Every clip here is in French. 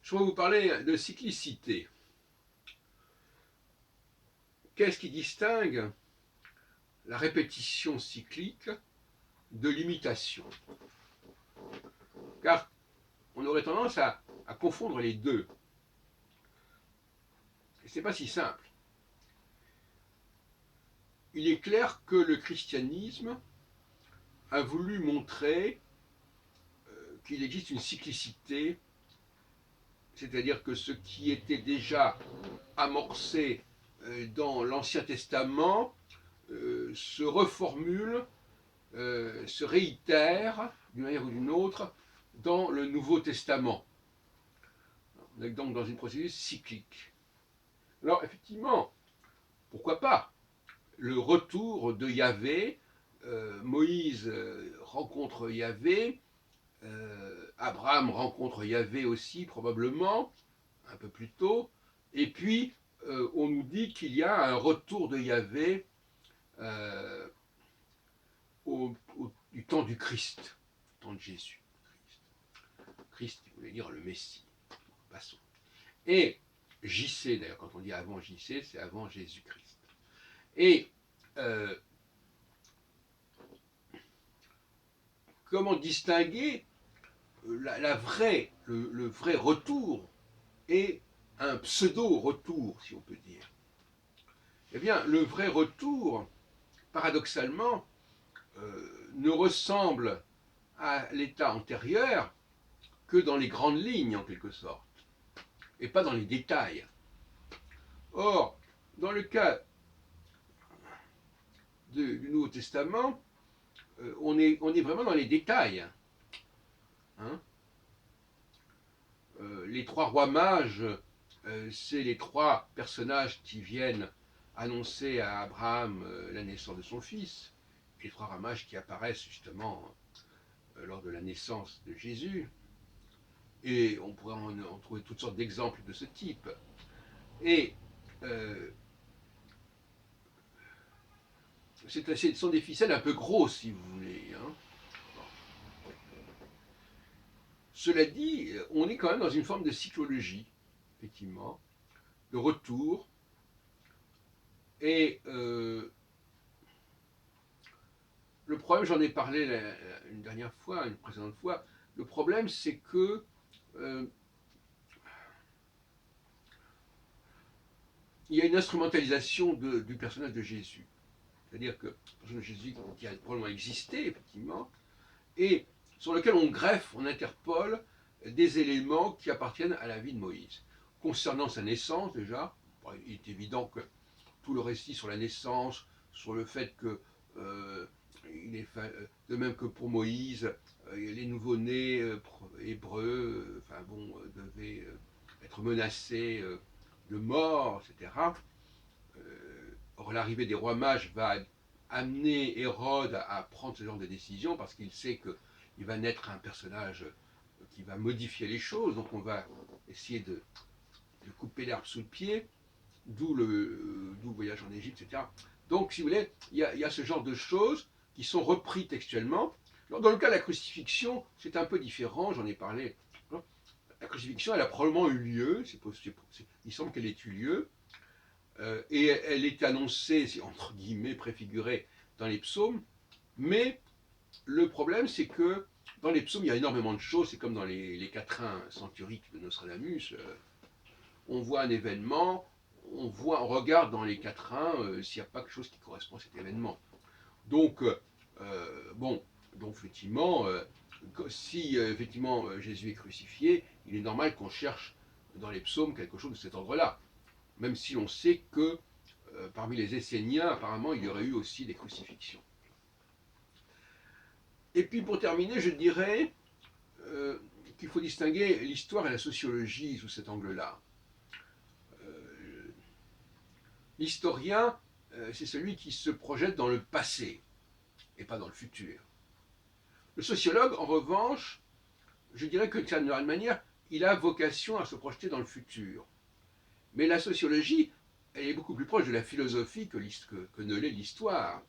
Je vais vous parler de cyclicité. Qu'est-ce qui distingue la répétition cyclique de l'imitation? Car on aurait tendance à confondre les deux. Et ce n'est pas si simple. Il est clair que le christianisme a voulu montrer qu'il existe une cyclicité, c'est-à-dire que ce qui était déjà amorcé dans l'Ancien Testament se reformule, se réitère d'une manière ou d'une autre dans le Nouveau Testament. On est donc dans une procédure cyclique. Alors effectivement, pourquoi pas? Le retour de Yahvé, Moïse rencontre Yahvé, Abraham rencontre Yahvé aussi probablement, un peu plus tôt, et puis on nous dit qu'il y a un retour de Yahvé du temps du Christ, du temps de Jésus. Christ, il voulait dire le Messie. Passons. Et JC, d'ailleurs, quand on dit avant JC, c'est avant Jésus-Christ. Et comment distinguer le vrai retour et un pseudo-retour, si on peut dire? Eh bien, le vrai retour, paradoxalement, ne ressemble à l'état antérieur que dans les grandes lignes, en quelque sorte, et pas dans les détails. Or, dans le cas du Nouveau Testament, on est vraiment dans les détails. Hein, les trois rois mages, c'est les trois personnages qui viennent annoncer à Abraham la naissance de son fils. Les trois rois mages qui apparaissent justement lors de la naissance de Jésus. Et on pourrait en trouver toutes sortes d'exemples de ce type. Et ce sont des ficelles un peu grosses, si vous voulez. Hein. Cela dit, on est quand même dans une forme de cyclologie, effectivement, de retour. Et le problème, j'en ai parlé une dernière fois, une précédente fois, le problème c'est que il y a une instrumentalisation du personnage de Jésus. C'est-à-dire que le personnage de Jésus qui a probablement existé, effectivement, et sur lequel on greffe, on interpole des éléments qui appartiennent à la vie de Moïse. Concernant sa naissance, déjà, il est évident que tout le récit sur la naissance, sur le fait que, de même que pour Moïse, les nouveau-nés hébreux devaient être menacés de mort, etc. Or, l'arrivée des rois mages va amener Hérode à prendre ce genre de décision parce qu'il sait qu'il va naître un personnage qui va modifier les choses. Donc on va essayer de couper l'herbe sous le pied, d'où le voyage en Égypte, etc. Donc, si vous voulez, il y a ce genre de choses qui sont reprises textuellement. Alors, dans le cas de la crucifixion, c'est un peu différent, j'en ai parlé. La crucifixion, elle a probablement eu lieu, il semble qu'elle ait eu lieu, et elle est annoncée, entre guillemets, préfigurée dans les psaumes, mais le problème, c'est que dans les psaumes, il y a énormément de choses, c'est comme dans les quatrains centuriques de Nostradamus, on voit un événement, on regarde dans les quatrains s'il n'y a pas quelque chose qui correspond à cet événement. Donc, donc effectivement, si effectivement Jésus est crucifié, il est normal qu'on cherche dans les psaumes quelque chose de cet ordre-là. Même si on sait que parmi les Esséniens, apparemment, il y aurait eu aussi des crucifixions. Et puis pour terminer, je dirais qu'il faut distinguer l'histoire et la sociologie sous cet angle-là. L'historien, c'est celui qui se projette dans le passé et pas dans le futur. Le sociologue, en revanche, je dirais que d'une manière, il a vocation à se projeter dans le futur. Mais la sociologie, elle est beaucoup plus proche de la philosophie que ne l'est l'histoire.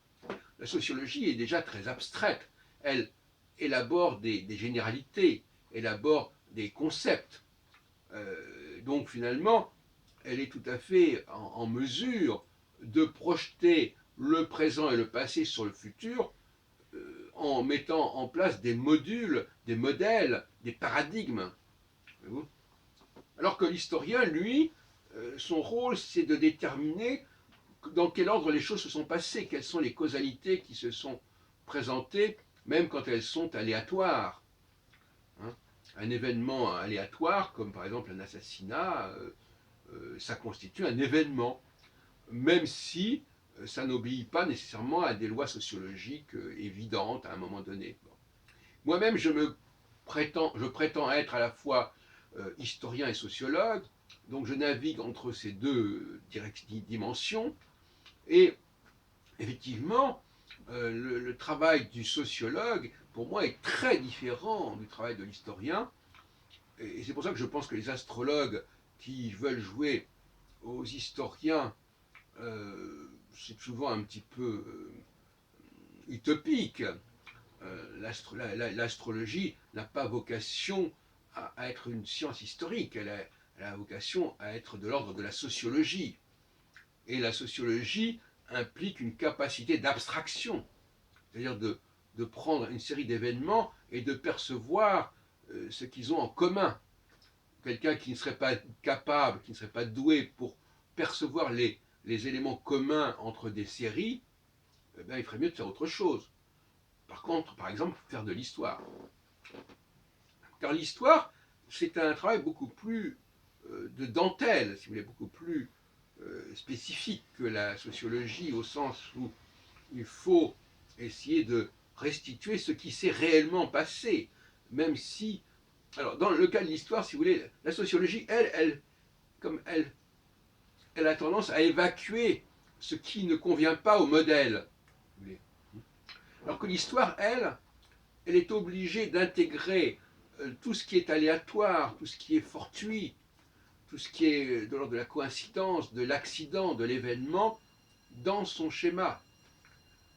La sociologie est déjà très abstraite. Elle élabore des généralités, élabore des concepts. Donc finalement, elle est tout à fait en mesure de projeter le présent et le passé sur le futur en mettant en place des modules, des modèles, des paradigmes. Alors que l'historien, lui, son rôle, c'est de déterminer dans quel ordre les choses se sont passées, quelles sont les causalités qui se sont présentées, même quand elles sont aléatoires. Hein. Un événement aléatoire, comme par exemple un assassinat, ça constitue un événement, même si ça n'obéit pas nécessairement à des lois sociologiques évidentes à un moment donné. Bon. Moi-même, je prétends être à la fois historien et sociologue, donc je navigue entre ces deux dimensions, et effectivement, le travail du sociologue, pour moi, est très différent du travail de l'historien, et c'est pour ça que je pense que les astrologues qui veulent jouer aux historiens, c'est souvent un petit peu utopique. L'astrologie n'a pas vocation à être une science historique, elle a vocation à être de l'ordre de la sociologie. Et la sociologie implique une capacité d'abstraction, c'est-à-dire de prendre une série d'événements et de percevoir ce qu'ils ont en commun. Quelqu'un qui ne serait pas capable, qui ne serait pas doué pour percevoir les éléments communs entre des séries, eh bien, il ferait mieux de faire autre chose. Par contre, par exemple, faire de l'histoire. Car l'histoire, c'est un travail beaucoup plus de dentelle, si vous voulez, beaucoup plus spécifique que la sociologie, au sens où il faut essayer de restituer ce qui s'est réellement passé, même si... Alors, dans le cas de l'histoire, si vous voulez, la sociologie, elle a tendance à évacuer ce qui ne convient pas au modèle. Alors que l'histoire, elle est obligée d'intégrer tout ce qui est aléatoire, tout ce qui est fortuit, tout ce qui est de l'ordre de la coïncidence, de l'accident, de l'événement, dans son schéma.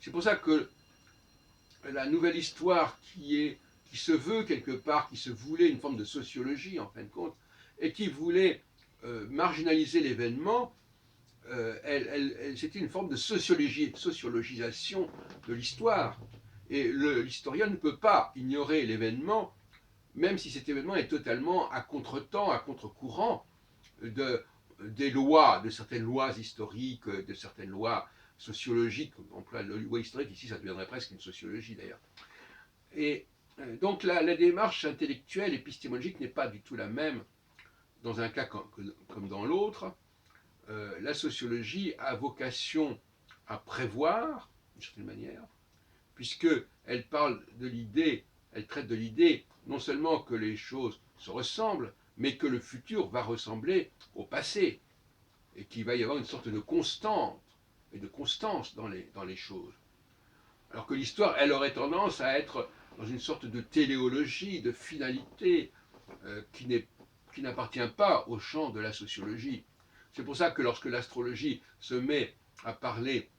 C'est pour ça que la nouvelle histoire qui se veut quelque part, qui se voulait une forme de sociologie en fin de compte, et qui voulait marginaliser l'événement, c'était une forme de sociologisation de l'histoire. Et l'historien ne peut pas ignorer l'événement, même si cet événement est totalement à contre-temps, à contre-courant des lois, de certaines lois historiques, de certaines lois sociologiques. Donc la loi historique, ici, ça deviendrait presque une sociologie d'ailleurs. Et donc la démarche intellectuelle, épistémologique n'est pas du tout la même dans un cas comme dans l'autre. La sociologie a vocation à prévoir, d'une certaine manière, puisqu'elle parle de l'idée, elle traite de l'idée non seulement que les choses se ressemblent, mais que le futur va ressembler au passé, et qu'il va y avoir une sorte de constante et de constance dans les choses. Alors que l'histoire, elle aurait tendance à être dans une sorte de téléologie, de finalité, qui n'appartient pas au champ de la sociologie. C'est pour ça que lorsque l'astrologie se met à parler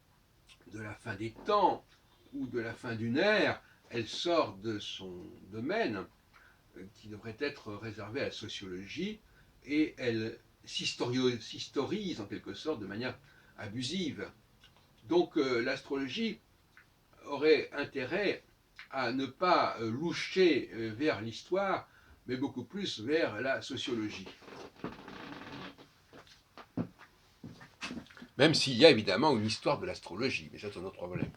de la fin des temps ou de la fin d'une ère, elle sort de son domaine qui devrait être réservé à la sociologie et elle s'historise en quelque sorte de manière abusive. Donc l'astrologie aurait intérêt à ne pas loucher vers l'histoire, mais beaucoup plus vers la sociologie. Même s'il y a évidemment une histoire de l'astrologie, mais c'est un autre problème.